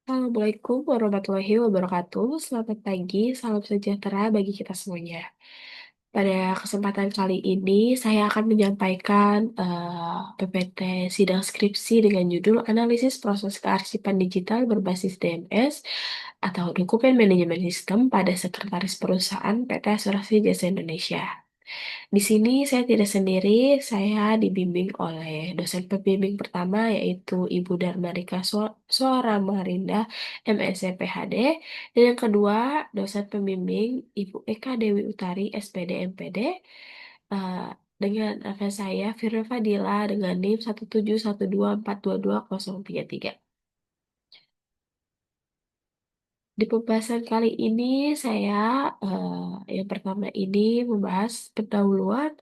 Assalamualaikum warahmatullahi wabarakatuh. Selamat pagi, salam sejahtera bagi kita semuanya. Pada kesempatan kali ini, saya akan menyampaikan PPT sidang skripsi dengan judul Analisis Proses Kearsipan Digital Berbasis DMS atau Dokumen Manajemen Sistem pada Sekretaris Perusahaan PT Asuransi Jasa Indonesia. Di sini saya tidak sendiri, saya dibimbing oleh dosen pembimbing pertama yaitu Ibu Darmarika Suara Marinda, MSc PhD, dan yang kedua dosen pembimbing Ibu Eka Dewi Utari, SPD MPD, eh, dengan angka saya Firly Fadila dengan NIM 17124220033. Di pembahasan kali ini saya yang pertama ini membahas pendahuluan,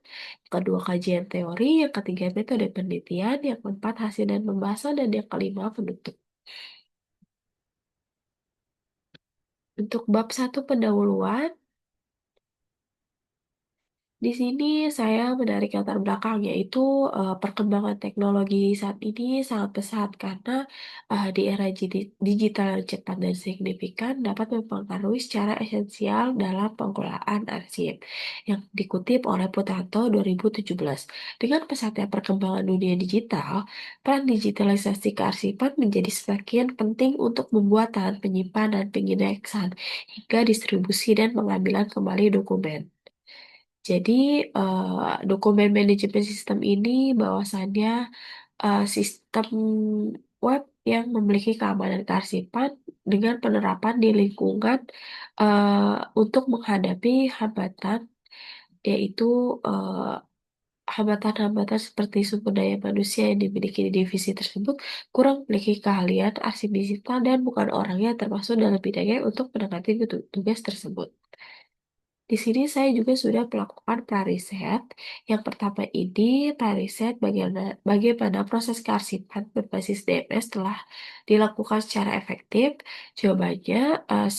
yang kedua kajian teori, yang ketiga metode penelitian, yang keempat hasil dan pembahasan, dan yang kelima penutup. Untuk bab satu pendahuluan, di sini saya menarik latar belakang yaitu perkembangan teknologi saat ini sangat pesat karena di era digital yang cepat dan signifikan dapat mempengaruhi secara esensial dalam pengelolaan arsip yang dikutip oleh Putanto 2017. Dengan pesatnya perkembangan dunia digital, peran digitalisasi kearsipan menjadi semakin penting untuk pembuatan, penyimpanan, pengindeksan, hingga distribusi dan pengambilan kembali dokumen. Jadi, dokumen manajemen sistem ini bahwasannya sistem web yang memiliki keamanan kearsipan dengan penerapan di lingkungan untuk menghadapi hambatan, yaitu hambatan-hambatan seperti sumber daya manusia yang dimiliki di divisi tersebut kurang memiliki keahlian arsip digital dan bukan orangnya termasuk dalam bidangnya untuk menangani tugas tersebut. Di sini saya juga sudah melakukan prariset. Yang pertama ini prariset bagaimana proses kearsipan berbasis DMS telah dilakukan secara efektif. Jawabannya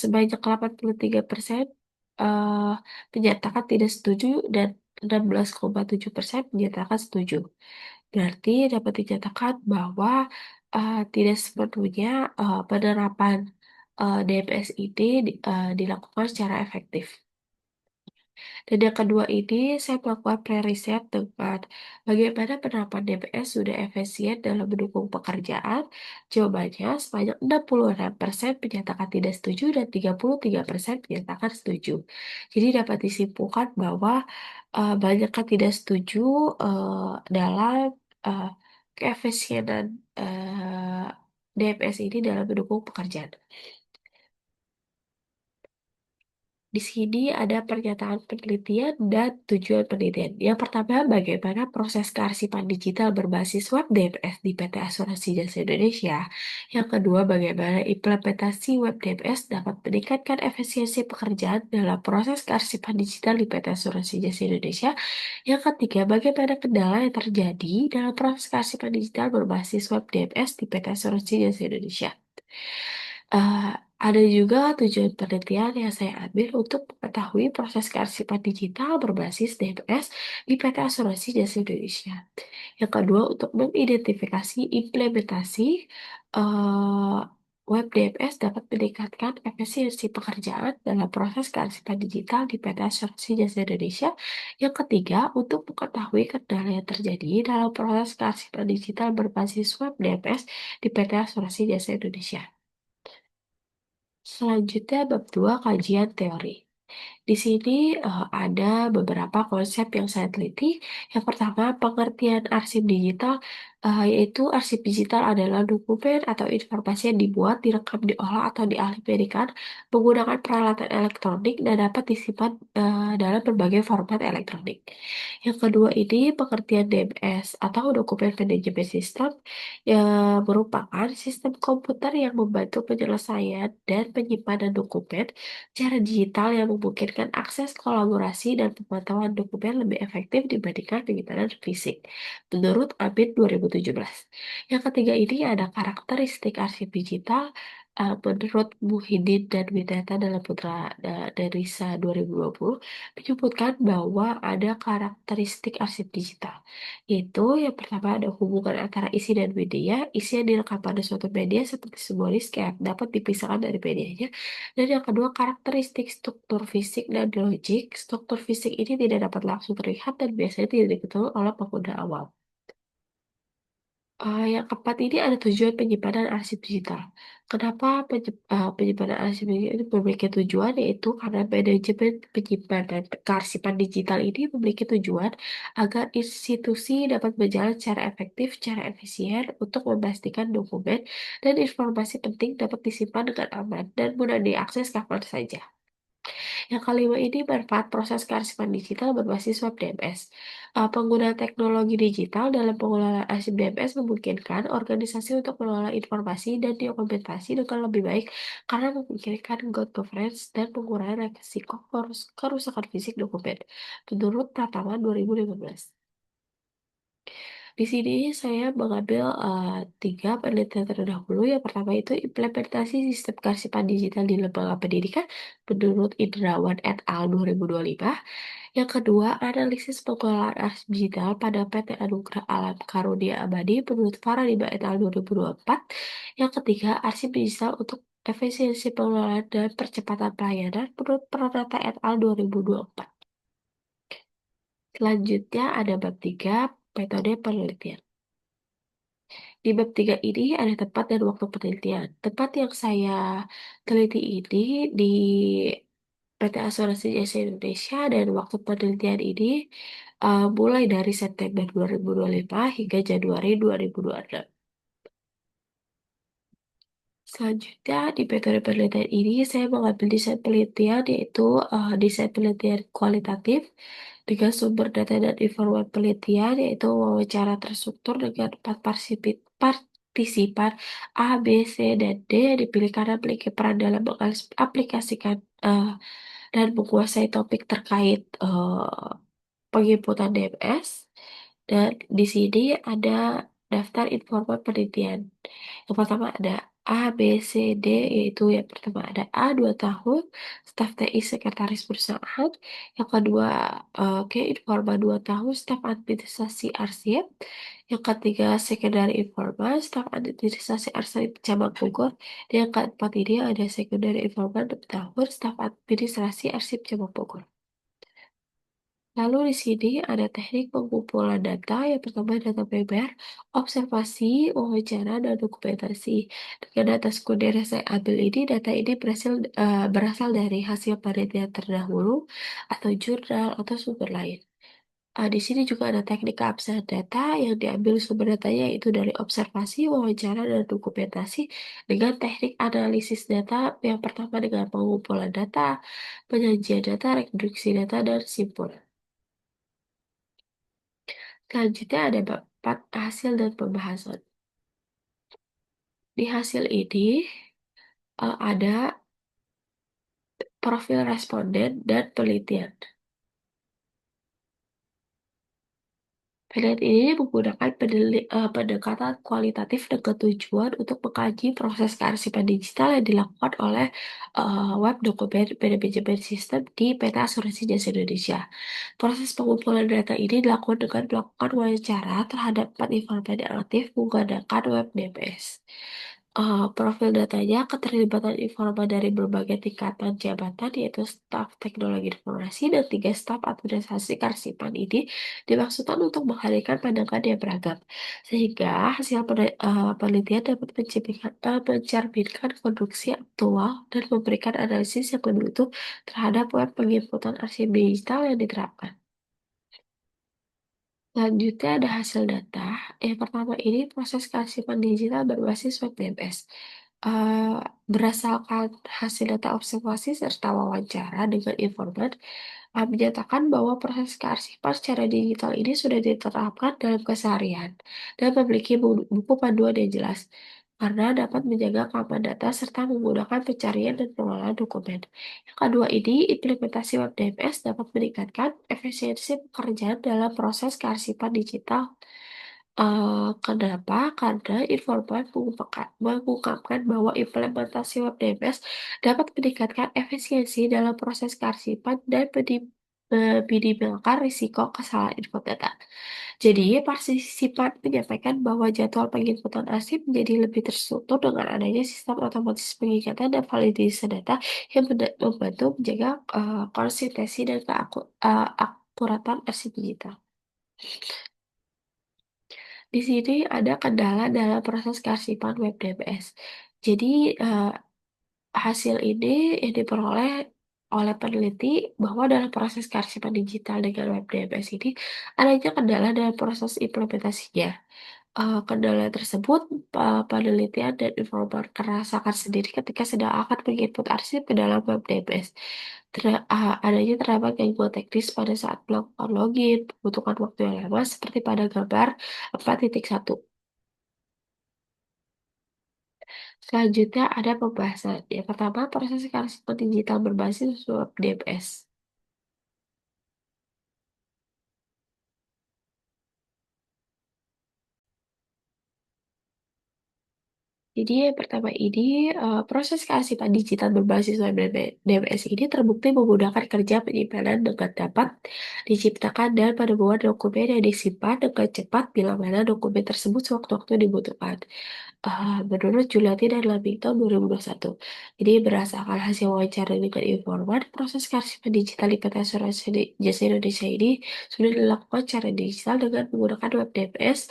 sebanyak 83% eh, menyatakan tidak setuju dan 16,7% menyatakan setuju. Berarti dapat dinyatakan bahwa tidak sepenuhnya penerapan DMS ini dilakukan secara efektif. Dan yang kedua ini, saya melakukan pre-riset dengan bagaimana penerapan DPS sudah efisien dalam mendukung pekerjaan. Jawabannya, sebanyak 66% menyatakan tidak setuju dan 33% menyatakan setuju. Jadi dapat disimpulkan bahwa banyak yang tidak setuju dalam uh, keefisienan DPS ini dalam mendukung pekerjaan. Di sini ada pernyataan penelitian dan tujuan penelitian. Yang pertama, bagaimana proses kearsipan digital berbasis web DMS di PT Asuransi Jasa Indonesia. Yang kedua, bagaimana implementasi web DMS dapat meningkatkan efisiensi pekerjaan dalam proses kearsipan digital di PT Asuransi Jasa Indonesia. Yang ketiga, bagaimana kendala yang terjadi dalam proses kearsipan digital berbasis web DMS di PT Asuransi Jasa Indonesia. Eh, ada juga tujuan penelitian yang saya ambil untuk mengetahui proses kearsipan digital berbasis DMS di PT Asuransi Jasa Indonesia. Yang kedua, untuk mengidentifikasi implementasi eh, web DMS dapat meningkatkan efisiensi pekerjaan dalam proses kearsipan digital di PT Asuransi Jasa Indonesia. Yang ketiga, untuk mengetahui kendala yang terjadi dalam proses kearsipan digital berbasis web DMS di PT Asuransi Jasa Indonesia. Selanjutnya bab 2 kajian teori. Di sini ada beberapa konsep yang saya teliti. Yang pertama, pengertian arsip digital, yaitu arsip digital adalah dokumen atau informasi yang dibuat, direkam, diolah, atau dialihberikan menggunakan peralatan elektronik dan dapat disimpan dalam berbagai format elektronik. Yang kedua ini pengertian DMS atau dokumen manajemen sistem yang merupakan sistem komputer yang membantu penyelesaian dan penyimpanan dokumen cara digital yang memungkinkan akses kolaborasi dan pemantauan dokumen lebih efektif dibandingkan penyimpanan fisik, menurut Amin 2017. Yang ketiga ini ada karakteristik arsip digital. Menurut Muhyiddin dan Widata dalam Putra Darissa 2020, menyebutkan bahwa ada karakteristik arsip digital, yaitu yang pertama ada hubungan antara isi dan media. Isi yang direkam pada suatu media seperti sebuah diskette dapat dipisahkan dari medianya. Dan yang kedua, karakteristik struktur fisik dan logik. Struktur fisik ini tidak dapat langsung terlihat dan biasanya tidak diketahui oleh pengguna awam. Yang keempat ini ada tujuan penyimpanan arsip digital. Kenapa penyimpanan arsip digital ini memiliki tujuan? Yaitu karena manajemen penyimpanan kearsipan digital ini memiliki tujuan agar institusi dapat berjalan secara efektif, secara efisien untuk memastikan dokumen dan informasi penting dapat disimpan dengan aman dan mudah diakses kapan saja. Yang kelima ini manfaat proses kearsipan digital berbasis web DMS. Penggunaan teknologi digital dalam pengelolaan arsip DMS memungkinkan organisasi untuk mengelola informasi dan dokumentasi dengan lebih baik karena memungkinkan good governance dan pengurangan resiko kerusakan fisik dokumen. Menurut Pratama 2015. Di sini saya mengambil tiga penelitian terdahulu. Yang pertama itu implementasi sistem kearsipan digital di lembaga pendidikan menurut Indrawan et al. 2025. Yang kedua, analisis pengelolaan arsip digital pada PT Anugerah Alam Karunia Abadi menurut Faradima et al. 2024. Yang ketiga, arsip digital untuk efisiensi pengelolaan dan percepatan pelayanan menurut Pranata et al. 2024. Selanjutnya ada bab 3, metode penelitian. Di bab 3 ini ada tempat dan waktu penelitian. Tempat yang saya teliti ini di PT Asuransi Jasa Indonesia dan waktu penelitian ini mulai dari September 2025 hingga Januari 2026. Selanjutnya, di metode penelitian ini saya mengambil desain penelitian yaitu desain penelitian kualitatif dengan sumber data dan informasi penelitian yaitu wawancara terstruktur dengan empat partisipan A, B, C, dan D yang dipilih karena memiliki peran dalam mengaplikasikan dan menguasai topik terkait penginputan DMS. Dan di sini ada daftar informan penelitian. Yang pertama ada A, B, C, D, yaitu yang pertama ada A 2 tahun, staf TI sekretaris perusahaan. Yang kedua Informa 2 tahun, staf administrasi arsip. Yang ketiga sekretari informa, staf administrasi arsip cabang Bogor. Dan yang keempat ini ada sekretari informa 2 tahun, staf administrasi arsip cabang Bogor. Lalu di sini ada teknik pengumpulan data. Yang pertama data primer, observasi, wawancara, dan dokumentasi. Dengan data sekunder yang saya ambil ini, data ini berasal dari hasil penelitian terdahulu, atau jurnal, atau sumber lain. Di sini juga ada teknik keabsahan data yang diambil sumber datanya yaitu dari observasi, wawancara, dan dokumentasi dengan teknik analisis data yang pertama dengan pengumpulan data, penyajian data, reduksi data, dan simpulan. Selanjutnya ada bab 4 hasil dan pembahasan. Di hasil ini ada profil responden dan penelitian. Penelitian ini menggunakan pendekatan kualitatif dengan tujuan untuk mengkaji proses kearsipan digital yang dilakukan oleh web dokumen manajemen sistem di PT Asuransi Jasa Indonesia. Proses pengumpulan data ini dilakukan dengan melakukan wawancara terhadap 4 informan aktif menggunakan web DMS. Profil datanya keterlibatan informan dari berbagai tingkatan jabatan yaitu staf teknologi informasi dan 3 staf administrasi kearsipan ini dimaksudkan untuk menghadirkan pandangan yang beragam sehingga hasil penelitian dapat mencerminkan kondisi aktual dan memberikan analisis yang lebih utuh terhadap web penginputan arsip digital yang diterapkan. Selanjutnya ada hasil data. Yang pertama ini proses kearsipan digital berbasis web DMS. Eh, Berdasarkan hasil data observasi serta wawancara dengan informan, menyatakan bahwa proses kearsipan secara digital ini sudah diterapkan dalam keseharian dan memiliki buku panduan yang jelas karena dapat menjaga keamanan data serta menggunakan pencarian dan pengelolaan dokumen. Yang kedua ini, implementasi web DMS dapat meningkatkan efisiensi pekerjaan dalam proses kearsipan digital Kenapa? Karena informan mengungkapkan bahwa implementasi web DMS dapat meningkatkan efisiensi dalam proses kearsipan dan meminimalkan risiko kesalahan info data. Jadi, partisipan menyampaikan bahwa jadwal penginputan arsip menjadi lebih terstruktur dengan adanya sistem otomatis pengingatan dan validasi data yang membantu menjaga konsistensi dan akuratan arsip digital. Di sini ada kendala dalam proses kearsipan web DBS. Jadi, eh, hasil ini yang diperoleh oleh peneliti bahwa dalam proses kearsipan digital dengan web DBS ini adanya kendala dalam proses implementasinya. Kendala tersebut penelitian dan informan rasakan sendiri ketika sedang akan menginput arsip ke dalam web DBS. Adanya terdapat gangguan teknis pada saat melakukan login, membutuhkan waktu yang lama seperti pada gambar 4.1. Selanjutnya ada pembahasan. Yang pertama, proses kearsipan digital berbasis web DMS. Jadi yang pertama ini, proses kearsipan digital berbasis web DMS ini terbukti memudahkan kerja penyimpanan dengan dapat diciptakan dan penemuan dokumen yang disimpan dengan cepat bila mana dokumen tersebut sewaktu-waktu dibutuhkan. Menurut Juliati dan Lamington 2021. Jadi berdasarkan hasil wawancara dengan informan, proses kearsipan digital di PT Asuransi Jasa Indonesia ini sudah dilakukan secara digital dengan menggunakan web DMS.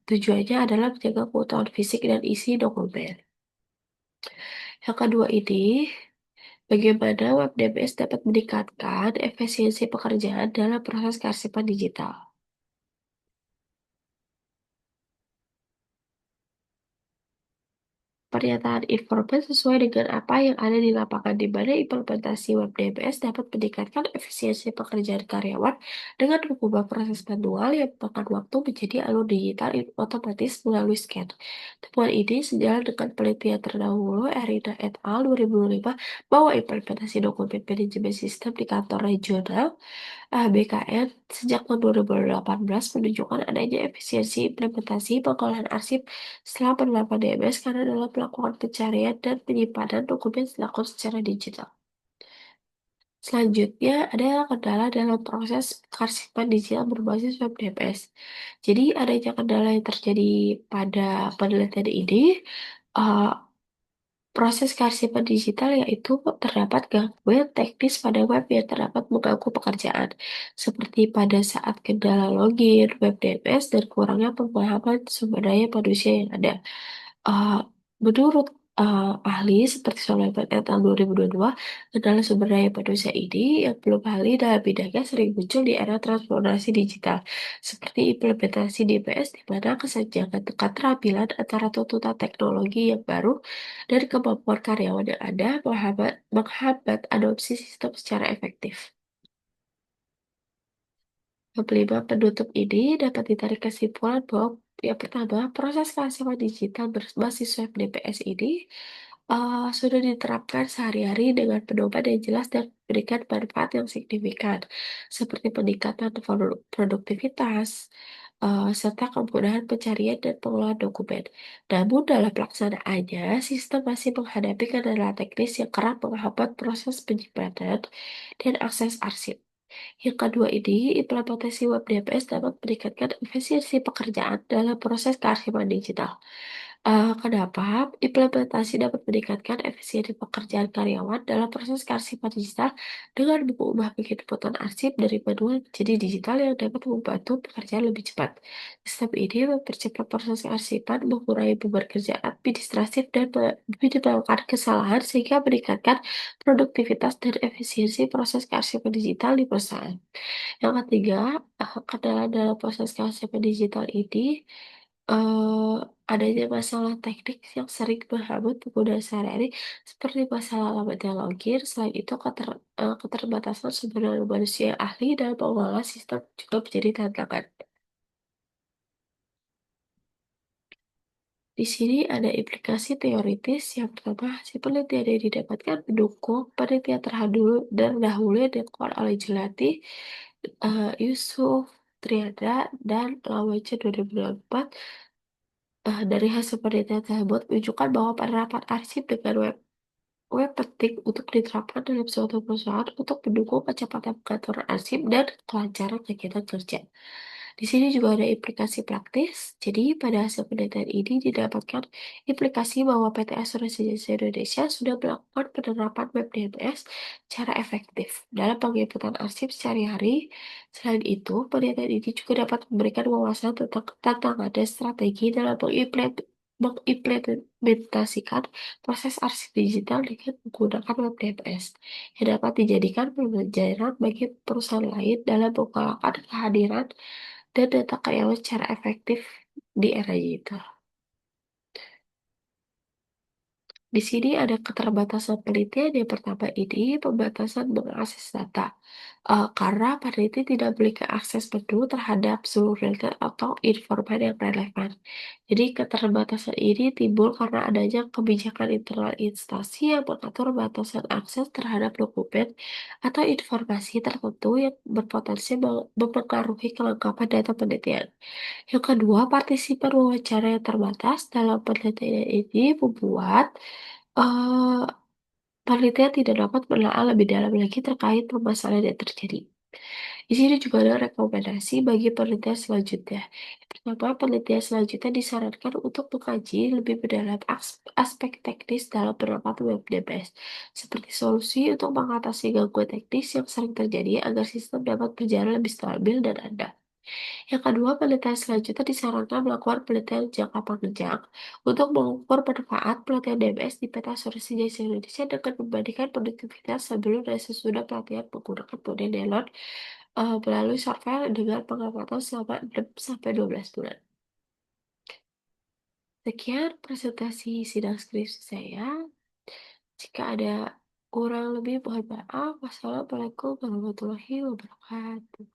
Tujuannya adalah menjaga keutuhan fisik dan isi dokumen. Yang kedua ini, bagaimana web DMS dapat meningkatkan efisiensi pekerjaan dalam proses kearsipan digital. Pernyataan informan sesuai dengan apa yang ada di lapangan, di mana implementasi web DMS dapat meningkatkan efisiensi pekerjaan karyawan dengan mengubah proses manual yang memakan waktu menjadi alur digital otomatis melalui scan. Temuan ini sejalan dengan penelitian terdahulu Erina et al. 2005 bahwa implementasi dokumen manajemen sistem di kantor regional BKN sejak tahun 2018 menunjukkan adanya efisiensi implementasi pengolahan arsip setelah penerapan DMS karena dalam melakukan pencarian dan penyimpanan dokumen dilakukan secara digital. Selanjutnya, ada kendala dalam proses kearsipan digital berbasis web DMS. Jadi, adanya kendala yang terjadi pada penelitian ini, uh, proses kearsipan digital yaitu terdapat gangguan teknis pada web yang terdapat mengganggu pekerjaan, seperti pada saat kendala login, web DNS, dan kurangnya pemahaman sumber daya manusia yang ada. Uh, Menurut ahli seperti Sulaiman et al. 2022, kendala sumber daya manusia ini yang belum ahli dalam bidangnya sering muncul di era transformasi digital, seperti implementasi DPS di mana kesenjangan keterampilan antara tuntutan teknologi yang baru dan kemampuan karyawan yang ada menghambat adopsi sistem secara efektif. Kelima penutup ini dapat ditarik kesimpulan bahwa yang pertama, proses kearsipan digital berbasis web DPS ini sudah diterapkan sehari-hari dengan pedoman yang jelas dan memberikan manfaat yang signifikan, seperti peningkatan produktivitas, serta kemudahan pencarian dan pengelolaan dokumen. Namun dalam pelaksanaannya, sistem masih menghadapi kendala teknis yang kerap menghambat proses penyimpanan dan akses arsip. Yang kedua ini, implementasi web DMS dapat meningkatkan efisiensi pekerjaan dalam proses kearsipan digital. Kenapa? Implementasi dapat meningkatkan efisiensi pekerjaan karyawan dalam proses kearsipan digital dengan mengubah penginputan arsip dari manual menjadi digital yang dapat membantu pekerjaan lebih cepat. Sistem ini mempercepat proses kearsipan, mengurangi beban kerja administratif, dan meminimalkan kesalahan sehingga meningkatkan produktivitas dan efisiensi proses kearsipan digital di perusahaan. Yang ketiga, kendala dalam proses kearsipan digital ini eh, adanya masalah teknik yang sering menghambat pengguna sehari-hari seperti masalah lambatnya login. Selain itu, keterbatasan sumber daya manusia yang ahli dalam mengelola sistem juga menjadi tantangan. Di sini ada implikasi teoritis. Yang pertama, hasil penelitian yang didapatkan mendukung penelitian terdahulu yang dilakukan oleh Jelati, Yusuf Triada dan Lawaja 2024. Dari hasil penelitian tersebut menunjukkan bahwa penerapan arsip dengan web penting untuk diterapkan dalam suatu perusahaan untuk mendukung kecepatan pengaturan arsip dan kelancaran kegiatan kerja. Di sini juga ada implikasi praktis. Jadi, pada hasil penelitian ini didapatkan implikasi bahwa PT Asuransi Jasa Indonesia sudah melakukan penerapan web DMS secara efektif dalam penginputan arsip sehari-hari. Selain itu, penelitian ini juga dapat memberikan wawasan tentang tantangan dan strategi dalam mengimplementasikan proses arsip digital dengan menggunakan web DMS yang dapat dijadikan pembelajaran bagi perusahaan lain dalam menggunakan kehadiran dan data karyawan secara efektif di era digital. Di sini ada keterbatasan penelitian. Yang pertama ini pembatasan mengakses data. Karena peneliti tidak memiliki akses penuh terhadap seluruh data atau informasi yang relevan. Jadi keterbatasan ini timbul karena adanya kebijakan internal instansi yang mengatur batasan akses terhadap dokumen atau informasi tertentu yang berpotensi mempengaruhi kelengkapan data penelitian. Yang kedua, partisipan wawancara yang terbatas dalam penelitian ini membuat eh, penelitian tidak dapat menelaah lebih dalam lagi terkait permasalahan yang terjadi. Di sini juga ada rekomendasi bagi penelitian selanjutnya. Yang pertama, penelitian selanjutnya disarankan untuk mengkaji lebih mendalam aspek teknis dalam penerapan WebDBS, seperti solusi untuk mengatasi gangguan teknis yang sering terjadi agar sistem dapat berjalan lebih stabil dan andal. Yang kedua, penelitian selanjutnya disarankan melakukan penelitian jangka panjang untuk mengukur manfaat pelatihan DMS di peta asuransi jasa Indonesia dengan membandingkan produktivitas sebelum dan sesudah pelatihan menggunakan model Delon melalui survei dengan pengamatan selama 6 sampai 12 bulan. Sekian presentasi sidang skripsi saya. Jika ada kurang lebih mohon maaf. Wassalamualaikum warahmatullahi wabarakatuh.